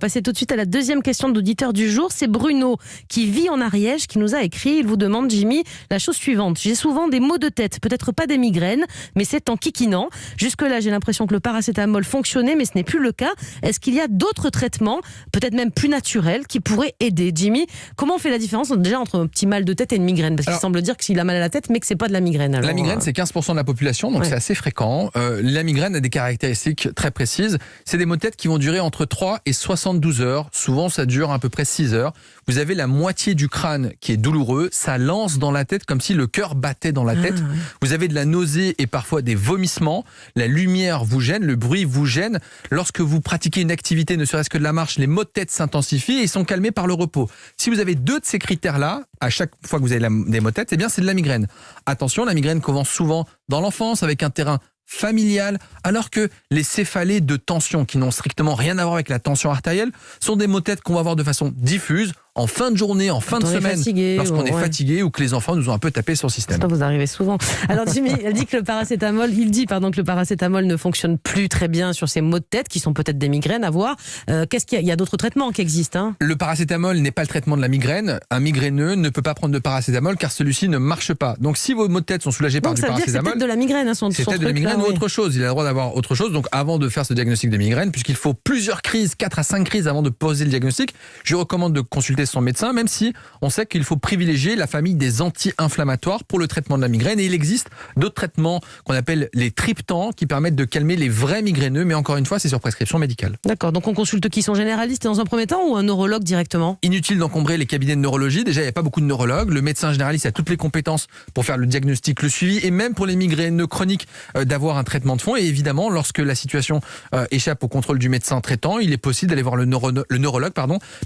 Passer tout de suite à la deuxième question d'auditeur du jour. C'est Bruno qui vit en Ariège qui nous a écrit. Il vous demande, Jimmy, la chose suivante. J'ai souvent des maux de tête, peut-être pas des migraines, mais c'est en kikinant. Jusque-là, j'ai l'impression que le paracétamol fonctionnait, mais ce n'est plus le cas. Est-ce qu'il y a d'autres traitements, peut-être même plus naturels, qui pourraient aider? Jimmy, comment on fait la différence déjà entre un petit mal de tête et une migraine? Parce qu'il semble dire qu'il a mal à la tête, mais que c'est pas de la migraine. Alors, la migraine, c'est 15% de la population, donc c'est assez fréquent. La migraine a des caractéristiques très précises. C'est des maux de tête qui vont durer entre 3 et 72 heures. Souvent, ça dure à peu près 6 heures. Vous avez la moitié du crâne qui est douloureux. Ça lance dans la tête comme si le cœur battait dans la tête. Vous avez de la nausée et parfois des vomissements. La lumière vous gêne, le bruit vous gêne. Lorsque vous pratiquez une activité, ne serait-ce que de la marche, les maux de tête s'intensifient et sont calmés par le repos. Si vous avez deux de ces critères-là, à chaque fois que vous avez des maux de tête, eh bien c'est de la migraine. Attention, la migraine commence souvent dans l'enfance avec un terrain familial, alors que les céphalées de tension qui n'ont strictement rien à voir avec la tension artérielle sont des maux de tête qu'on va avoir de façon diffuse en fin de journée, en fin de semaine, lorsqu'on est fatigué ou que les enfants nous ont un peu tapé sur le système. Ça vous arrivez souvent. Alors Jimmy, il dit que le paracétamol ne fonctionne plus très bien sur ces maux de tête qui sont peut-être des migraines à voir. Qu'est-ce qu'il y a? Il y a d'autres traitements qui existent. Le paracétamol n'est pas le traitement de la migraine. Un migraineux ne peut pas prendre de paracétamol car celui-ci ne marche pas. Donc si vos maux de tête sont soulagés par du paracétamol, c'est peut-être de la migraine. C'est peut-être de la migraine ou autre chose. Il a le droit d'avoir autre chose. Donc avant de faire ce diagnostic de migraine, puisqu'il faut plusieurs crises, 4 à 5 crises avant de poser le diagnostic, je recommande de consulter son médecin, même si on sait qu'il faut privilégier la famille des anti-inflammatoires pour le traitement de la migraine. Et il existe d'autres traitements qu'on appelle les triptans qui permettent de calmer les vrais migraineux. Mais encore une fois, c'est sur prescription médicale. D'accord. Donc on consulte qui? Sont généralistes dans un premier temps ou un neurologue directement? Inutile d'encombrer les cabinets de neurologie. Déjà, il n'y a pas beaucoup de neurologues. Le médecin généraliste a toutes les compétences pour faire le diagnostic, le suivi et même pour les migraineux chroniques d'avoir un traitement de fond. Et évidemment, lorsque la situation échappe au contrôle du médecin traitant, il est possible d'aller voir le neurologue.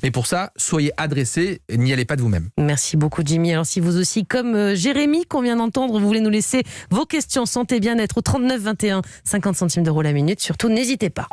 Mais pour ça, soyez adressé. N'y allez pas de vous-même. Merci beaucoup Jimmy. Alors si vous aussi, comme Jérémy qu'on vient d'entendre, vous voulez nous laisser vos questions santé bien-être au 39 21, 50 centimes d'euros la minute, surtout n'hésitez pas.